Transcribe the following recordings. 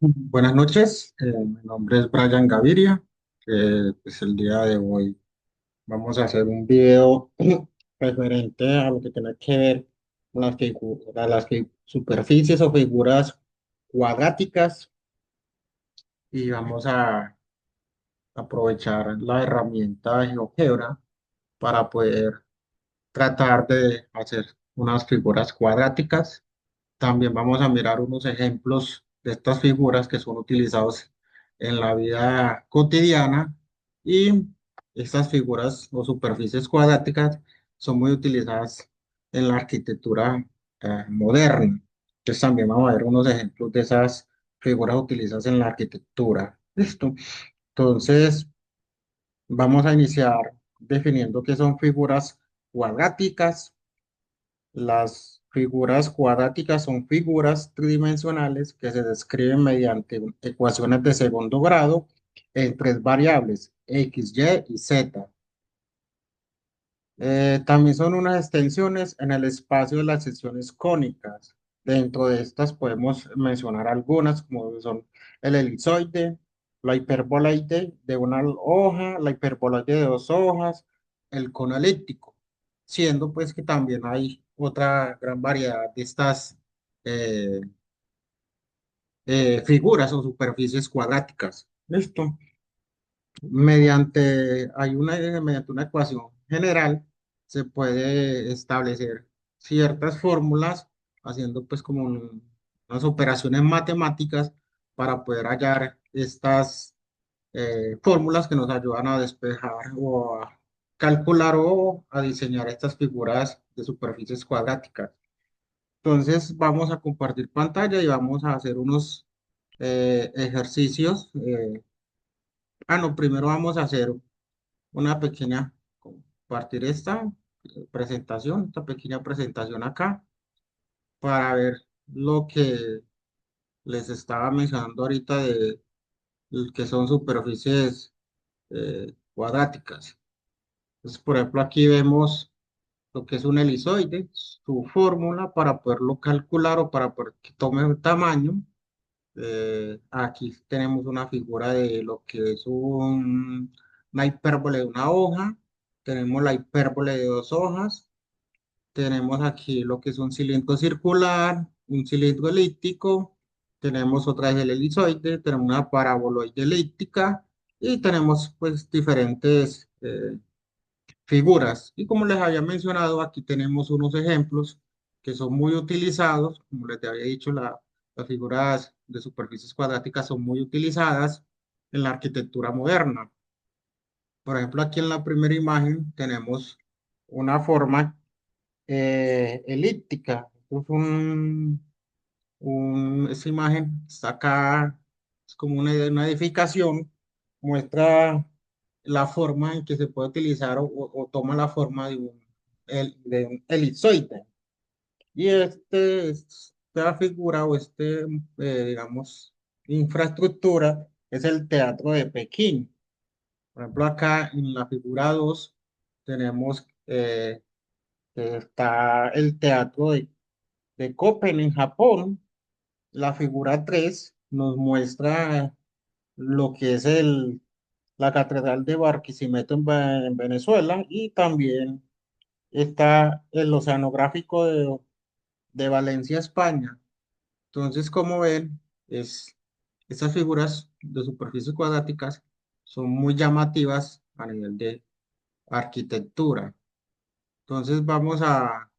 Buenas noches, mi nombre es Brian Gaviria. Pues el día de hoy vamos a hacer un video referente a lo que tiene que ver con superficies o figuras cuadráticas y vamos a aprovechar la herramienta de GeoGebra para poder tratar de hacer unas figuras cuadráticas. También vamos a mirar unos ejemplos de estas figuras que son utilizados en la vida cotidiana y estas figuras o superficies cuadráticas son muy utilizadas en la arquitectura moderna. Entonces también vamos a ver unos ejemplos de esas figuras utilizadas en la arquitectura. ¿Listo? Entonces vamos a iniciar definiendo qué son figuras cuadráticas. Las figuras cuadráticas son figuras tridimensionales que se describen mediante ecuaciones de segundo grado en tres variables, x, y y z. También son unas extensiones en el espacio de las secciones cónicas. Dentro de estas podemos mencionar algunas, como son el elipsoide, la hiperboloide de una hoja, la hiperboloide de dos hojas, el cono elíptico, siendo pues que también hay otra gran variedad de estas eh, figuras o superficies cuadráticas. ¿Listo? Mediante una ecuación general se puede establecer ciertas fórmulas haciendo pues como unas operaciones matemáticas para poder hallar estas fórmulas que nos ayudan a despejar o a calcular o a diseñar estas figuras de superficies cuadráticas. Entonces vamos a compartir pantalla y vamos a hacer unos ejercicios. No, primero vamos a hacer una pequeña, compartir esta presentación, esta pequeña presentación acá para ver lo que les estaba mencionando ahorita de lo que son superficies cuadráticas. Entonces, por ejemplo, aquí vemos lo que es un elizoide, su fórmula para poderlo calcular o para poder que tome un tamaño. Aquí tenemos una figura de lo que es una hipérbole de una hoja, tenemos la hipérbole de dos hojas, tenemos aquí lo que es un cilindro circular, un cilindro elíptico, tenemos otra vez el elipsoide, tenemos una paraboloide elíptica y tenemos pues diferentes figuras. Y como les había mencionado, aquí tenemos unos ejemplos que son muy utilizados, como les había dicho, las figuras de superficies cuadráticas son muy utilizadas en la arquitectura moderna. Por ejemplo, aquí en la primera imagen tenemos una forma elíptica. Es esa imagen está acá, es como una edificación, muestra la forma en que se puede utilizar o toma la forma de un elipsoide. Y esta figura o digamos, infraestructura es el Teatro de Pekín. Por ejemplo, acá en la figura 2 tenemos que está el Teatro de Köppen en Japón. La figura 3 nos muestra lo que es la Catedral de Barquisimeto en Venezuela y también está el Oceanográfico de Valencia, España. Entonces, como ven, estas figuras de superficies cuadráticas son muy llamativas a nivel de arquitectura. Entonces, vamos a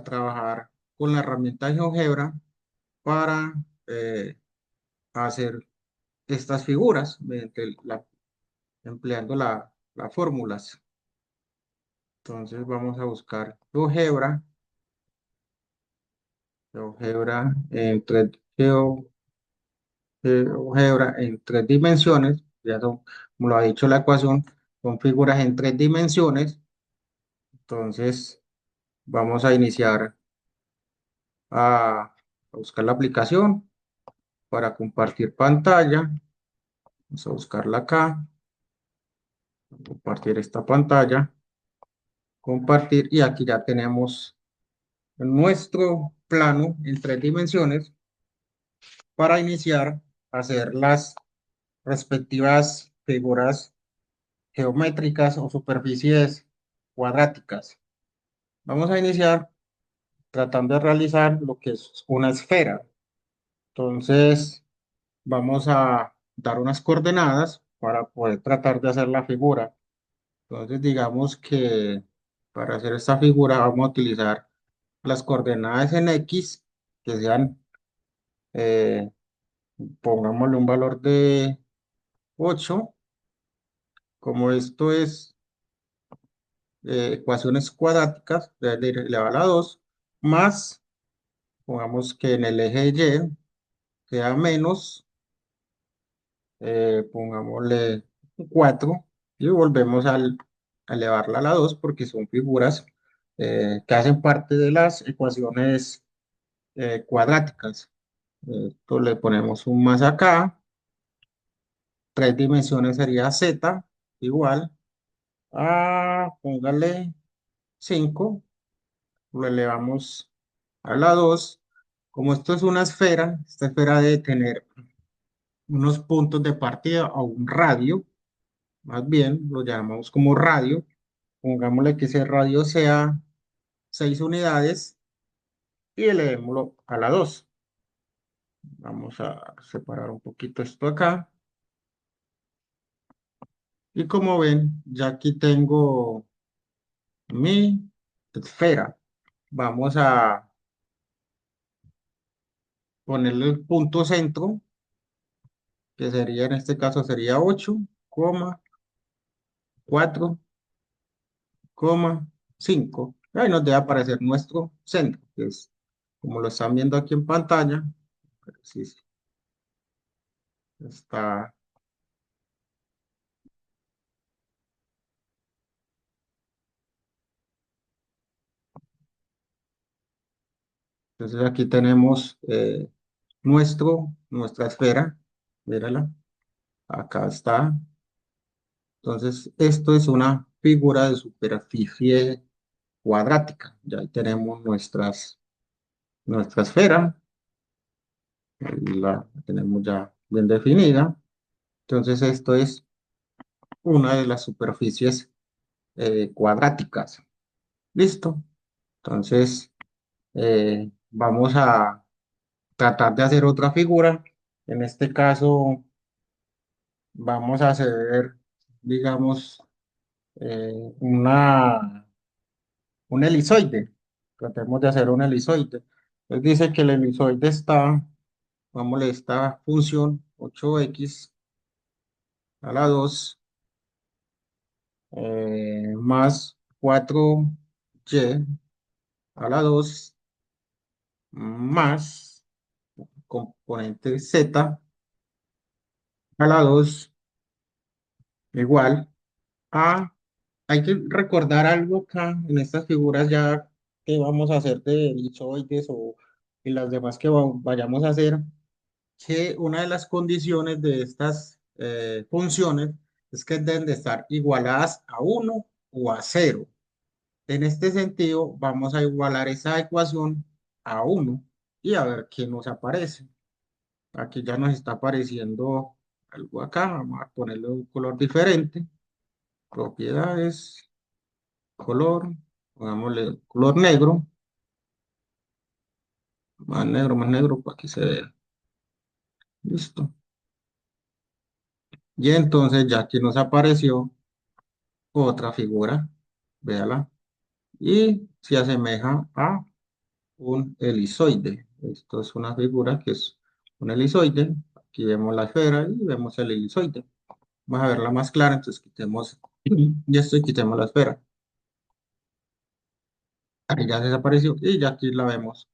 trabajar con la herramienta GeoGebra para eh, hacer estas figuras empleando las fórmulas. Entonces vamos a buscar GeoGebra en GeoGebra en tres dimensiones. Ya son, como lo ha dicho la ecuación, son figuras en tres dimensiones. Entonces vamos a iniciar a buscar la aplicación para compartir pantalla. Vamos a buscarla acá, compartir esta pantalla, compartir y aquí ya tenemos nuestro plano en tres dimensiones para iniciar a hacer las respectivas figuras geométricas o superficies cuadráticas. Vamos a iniciar tratando de realizar lo que es una esfera. Entonces, vamos a dar unas coordenadas para poder tratar de hacer la figura. Entonces, digamos que para hacer esta figura vamos a utilizar las coordenadas en X, que sean, eh, pongámosle un valor de 8. Como esto es ecuaciones cuadráticas, de elevado a la 2 más, pongamos que en el eje Y queda menos, pongámosle 4 y volvemos a elevarla a la 2 porque son figuras que hacen parte de las ecuaciones cuadráticas. Esto le ponemos un más acá, tres dimensiones sería z igual a, póngale 5, lo elevamos a la 2. Como esto es una esfera, esta esfera debe tener unos puntos de partida o un radio, más bien lo llamamos como radio. Pongámosle que ese radio sea 6 unidades y elevémoslo a la 2. Vamos a separar un poquito esto acá. Y como ven, ya aquí tengo mi esfera. Vamos a ponerle el punto centro, que sería en este caso sería 8,4,5. Ahí nos debe aparecer nuestro centro, que es como lo están viendo aquí en pantalla. Sí, sí, está. Entonces aquí tenemos nuestra esfera. Mírala, acá está. Entonces esto es una figura de superficie cuadrática. Ya ahí tenemos nuestra esfera. La tenemos ya bien definida. Entonces esto es una de las superficies cuadráticas. Listo. Entonces vamos a tratar de hacer otra figura. En este caso vamos a hacer, digamos, un elipsoide. Tratemos de hacer un elipsoide. Entonces dice que el elipsoide está, vamos a esta función 8x a la 2 más 4y a la 2 más componente z a la 2 igual a, hay que recordar algo acá en estas figuras ya que vamos a hacer de elipsoides o y las demás que vayamos a hacer, que una de las condiciones de estas funciones es que deben de estar igualadas a uno o a cero. En este sentido, vamos a igualar esa ecuación a uno y a ver qué nos aparece. Aquí ya nos está apareciendo algo acá. Vamos a ponerle un color diferente. Propiedades, color, pongámosle color negro, más negro para que se vea. Listo. Y entonces ya aquí nos apareció otra figura, véala, y se asemeja a un elipsoide. Esto es una figura que es un elipsoide. Aquí vemos la esfera y vemos el elipsoide. Vamos a verla más clara, entonces quitemos y esto y quitemos la esfera. Ahí ya desapareció y ya aquí la vemos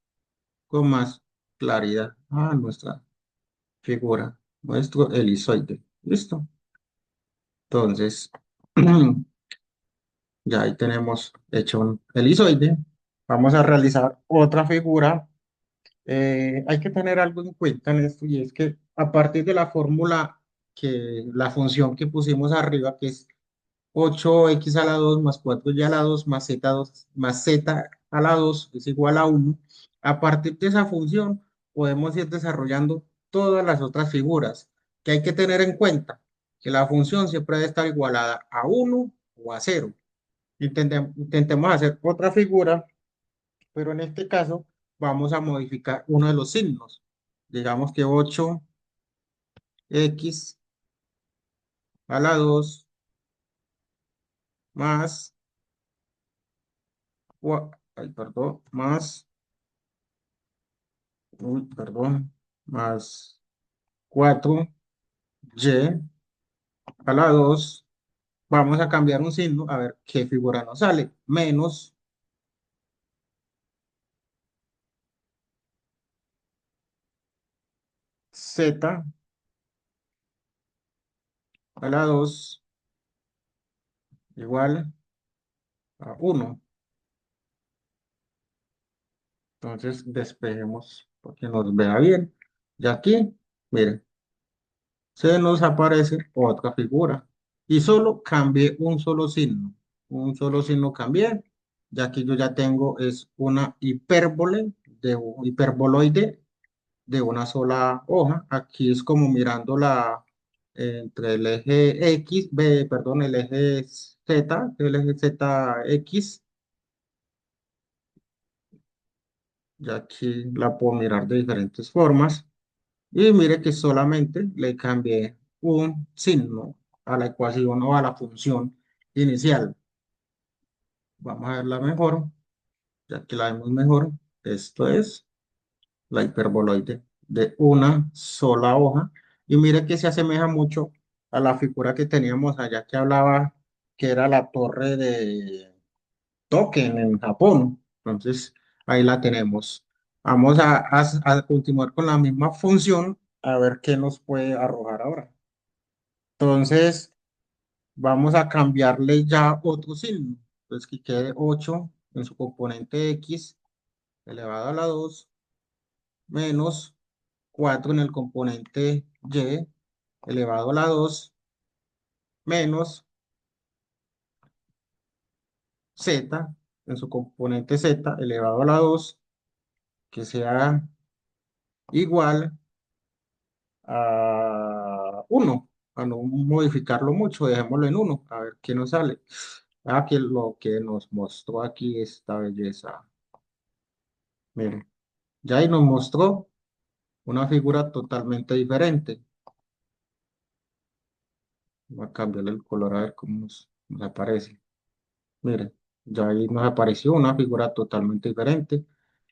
con más claridad. Nuestra figura, nuestro elipsoide. ¿Listo? Entonces, ya ahí tenemos hecho un elipsoide. Vamos a realizar otra figura. Hay que tener algo en cuenta en esto y es que a partir de la fórmula la función que pusimos arriba, que es 8x a la 2 más 4y a la 2 más z2 más z a la 2 es igual a 1. A partir de esa función podemos ir desarrollando todas las otras figuras, que hay que tener en cuenta que la función siempre debe estar igualada a uno o a cero. Intentemos hacer otra figura, pero en este caso vamos a modificar uno de los signos. Digamos que 8x a la 2 más, ay, perdón, más, uy, perdón, más 4y a la 2. Vamos a cambiar un signo, a ver qué figura nos sale. Menos z a la 2 igual a 1. Entonces despejemos porque nos vea bien. Y aquí, miren, se nos aparece otra figura. Y solo cambié un solo signo. Un solo signo cambié. Ya que yo ya tengo es una hipérbole de un hiperboloide de una sola hoja. Aquí es como mirando entre el eje X, perdón, el eje Z, el eje ZX. Ya aquí la puedo mirar de diferentes formas. Y mire que solamente le cambié un signo a la ecuación o a la función inicial. Vamos a verla mejor, ya que la vemos mejor. Esto es la hiperboloide de una sola hoja. Y mire que se asemeja mucho a la figura que teníamos allá que hablaba que era la torre de Token en Japón. Entonces, ahí la tenemos. Vamos a continuar con la misma función a ver qué nos puede arrojar ahora. Entonces, vamos a cambiarle ya otro signo. Entonces, que quede 8 en su componente X elevado a la 2 menos 4 en el componente Y elevado a la 2 menos Z en su componente Z elevado a la 2 que sea igual a 1. A no modificarlo mucho, dejémoslo en 1 a ver qué nos sale. Aquí lo que nos mostró aquí esta belleza. Miren, ya ahí nos mostró una figura totalmente diferente. Voy a cambiarle el color a ver cómo nos aparece. Miren, ya ahí nos apareció una figura totalmente diferente.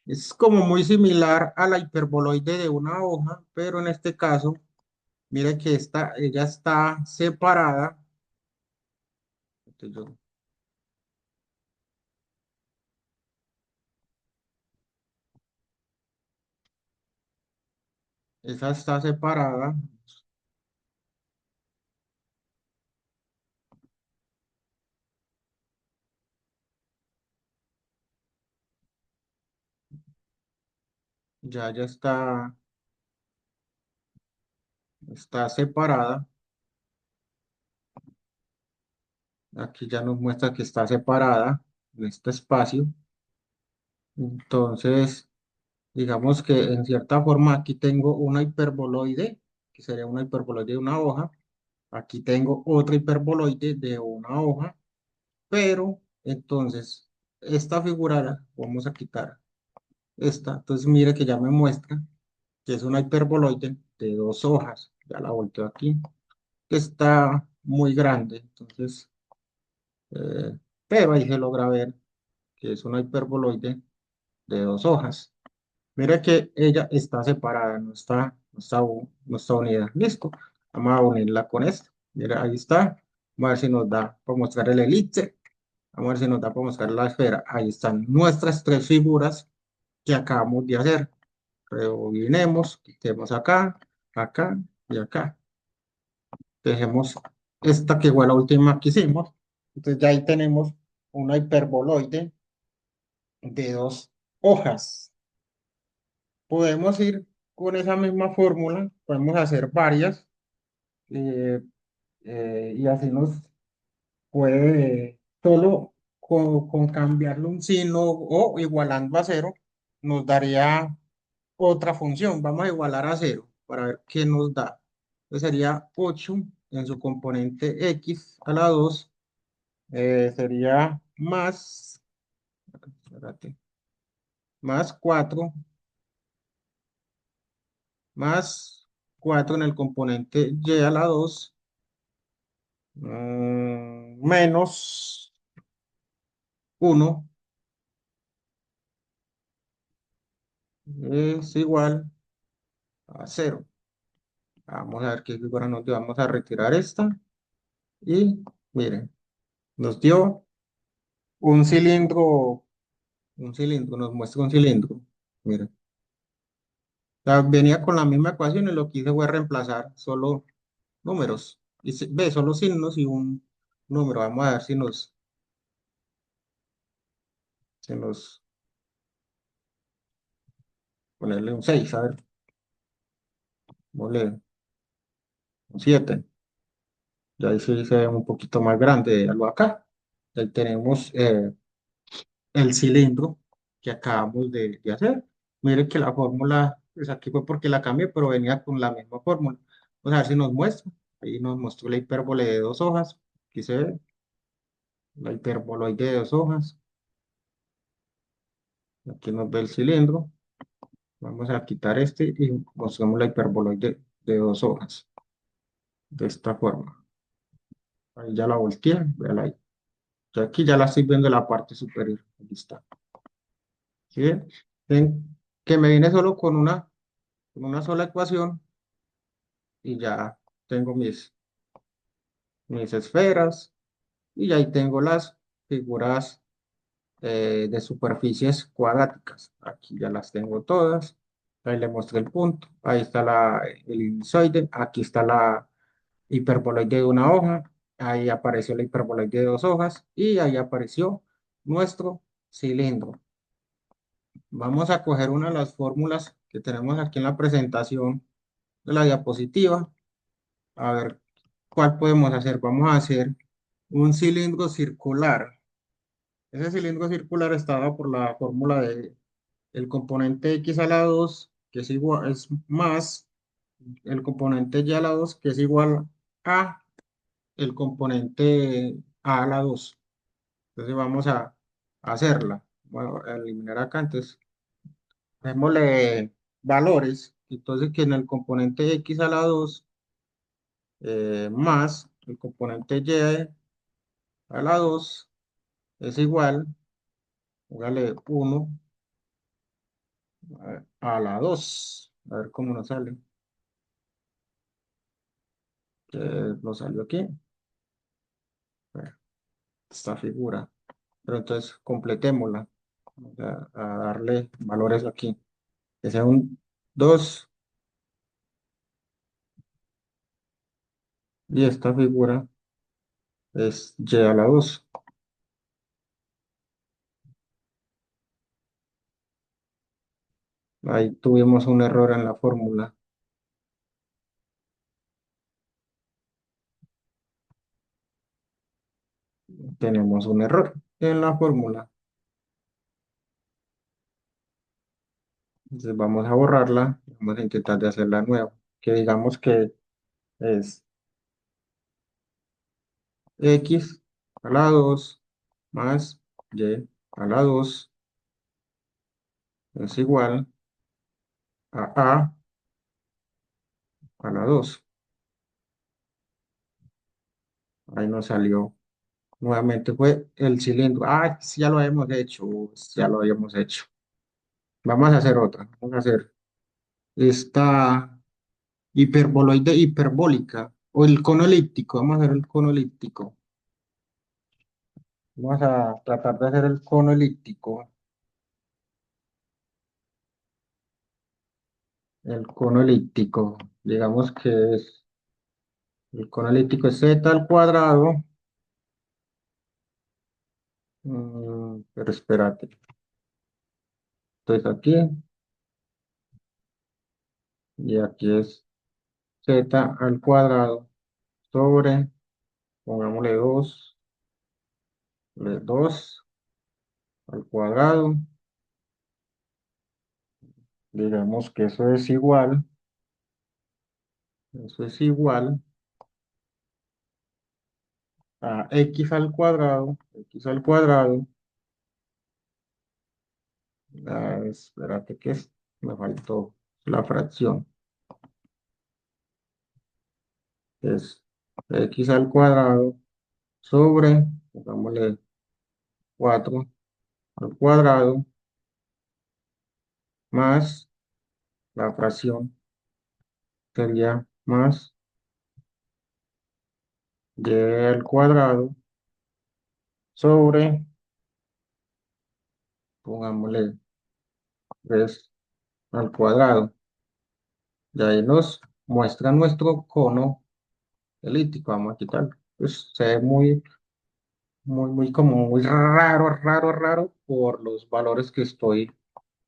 Es como muy similar a la hiperboloide de una hoja, pero en este caso, mire que ella está separada. Entonces, esa está separada, ya está separada. Aquí ya nos muestra que está separada en este espacio. Entonces, digamos que en cierta forma aquí tengo una hiperboloide, que sería una hiperboloide de una hoja. Aquí tengo otra hiperboloide de una hoja, pero entonces esta figura la vamos a quitar esta. Entonces mire que ya me muestra que es una hiperboloide de dos hojas. Ya la volteo aquí, que está muy grande. Entonces, eh, pero ahí se logra ver que es una hiperboloide de dos hojas. Mira que ella está separada, no está unida. Listo. Vamos a unirla con esta. Mira, ahí está. Vamos a ver si nos da para mostrar el elipse. Vamos a ver si nos da para mostrar la esfera. Ahí están nuestras tres figuras que acabamos de hacer. Rebobinemos, quitemos acá, acá y acá. Dejemos esta que fue la última que hicimos. Entonces ya ahí tenemos una hiperboloide de dos hojas. Podemos ir con esa misma fórmula, podemos hacer varias eh, y así nos puede, solo con cambiarle un signo o igualando a cero, nos daría otra función. Vamos a igualar a cero. para ver qué nos da. Entonces sería 8 en su componente x a la 2, sería más, espérate, más 4 más 4 en el componente y a la 2, menos 1 es igual a 0. Vamos a ver qué figura nos dio. Vamos a retirar esta y miren, nos dio un cilindro, nos muestra un cilindro. Miren, venía con la misma ecuación y lo que hice fue reemplazar solo números. Y ve, solo signos y un número. Vamos a ver si nos ponerle un 6, a ver, ponle un 7. Ya ahí sí se ve un poquito más grande algo acá. Ahí tenemos el cilindro que acabamos de hacer. Miren que la fórmula, pues aquí fue porque la cambié, pero venía con la misma fórmula. Vamos a ver si nos muestra. Ahí nos mostró la hipérbole de dos hojas. Aquí se ve la hiperboloide de dos hojas. Aquí nos ve el cilindro. Vamos a quitar este y mostramos la hiperboloide de dos hojas. De esta forma. Ahí ya la volteé. Véala ahí. Yo aquí ya la estoy viendo en la parte superior. Ahí está. ¿Sí ven? Ven que me viene solo con una sola ecuación y ya tengo mis esferas y ahí tengo las figuras de superficies cuadráticas. Aquí ya las tengo todas. Ahí le mostré el punto. Ahí está el ellipsoide. Aquí está la hiperboloide de una hoja. Ahí apareció la hiperboloide de dos hojas y ahí apareció nuestro cilindro. Vamos a coger una de las fórmulas que tenemos aquí en la presentación de la diapositiva. A ver cuál podemos hacer. Vamos a hacer un cilindro circular. Ese cilindro circular está dado por la fórmula de el componente x a la 2 que es igual, es más el componente y a la 2 que es igual a el componente a la 2. Entonces vamos a hacerla. Bueno, a eliminar acá, entonces démosle valores. Entonces que en el componente x a la 2 más el componente y a la 2 es igual, póngale 1 a la 2. A ver cómo nos sale. Que nos salió aquí. Bueno, esta figura. Pero entonces completémosla. Vamos a darle valores aquí. Que sea un 2 y esta figura es y a la 2. Ahí tuvimos un error en la fórmula. Tenemos un error en la fórmula. Entonces vamos a borrarla. Vamos a intentar de hacerla nueva. Que digamos que es x a la 2 más y a la 2 es igual a la 2. Ahí nos salió. Nuevamente fue el cilindro. Ah, sí, ya lo habíamos hecho. Ya lo habíamos hecho. Vamos a hacer otra. Vamos a hacer esta hiperboloide hiperbólica o el cono elíptico. Vamos a hacer el cono elíptico. Vamos a tratar de hacer el cono elíptico. El cono elíptico. Digamos que es el cono elíptico es z al cuadrado. Pero espérate. Entonces aquí y aquí es z al cuadrado sobre, pongámosle 2 al cuadrado. Digamos que eso es igual. Eso es igual a x al cuadrado, espérate que me faltó la fracción, es x al cuadrado sobre, pongámosle 4 al cuadrado, más la fracción sería más y al cuadrado sobre, pongámosle 3 al cuadrado. Y ahí nos muestra nuestro cono elíptico. Vamos a quitarlo. Pues se ve muy como muy raro por los valores que estoy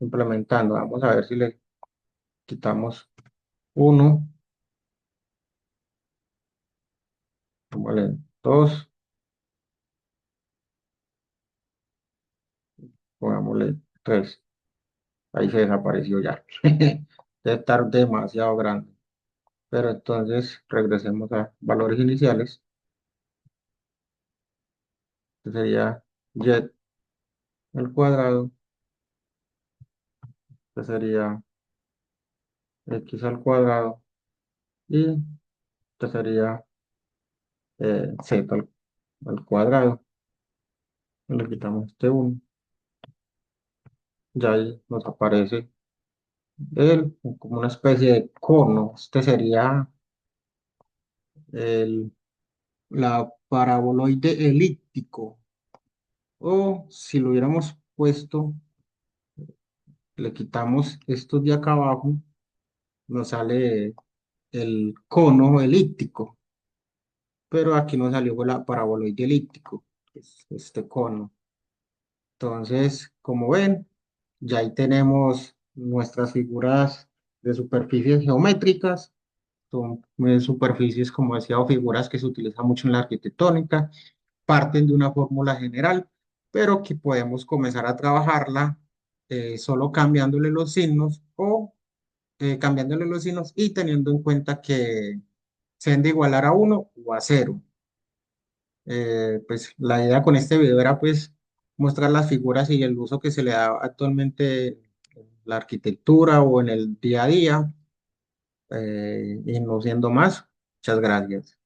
implementando. Vamos a ver si le quitamos uno, pongámosle 2, pongámosle 3. Ahí se desapareció ya. Debe estar demasiado grande. Pero entonces regresemos a valores iniciales. Que sería y al cuadrado, que sería x al cuadrado y que sería z al cuadrado. Le quitamos este uno. Ya ahí nos aparece como una especie de cono. Este sería el, la paraboloide elíptico. O si lo hubiéramos puesto, le quitamos estos de acá abajo, nos sale el cono elíptico. Pero aquí nos salió la paraboloide elíptico, que es este cono. Entonces, como ven, ya ahí tenemos nuestras figuras de superficies geométricas. Son superficies, como decía, o figuras que se utilizan mucho en la arquitectónica, parten de una fórmula general, pero que podemos comenzar a trabajarla solo cambiándole los signos o cambiándole los signos y teniendo en cuenta que se han de igualar a uno o a cero. Pues la idea con este video era pues mostrar las figuras y el uso que se le da actualmente en la arquitectura o en el día a día, y no siendo más. Muchas gracias.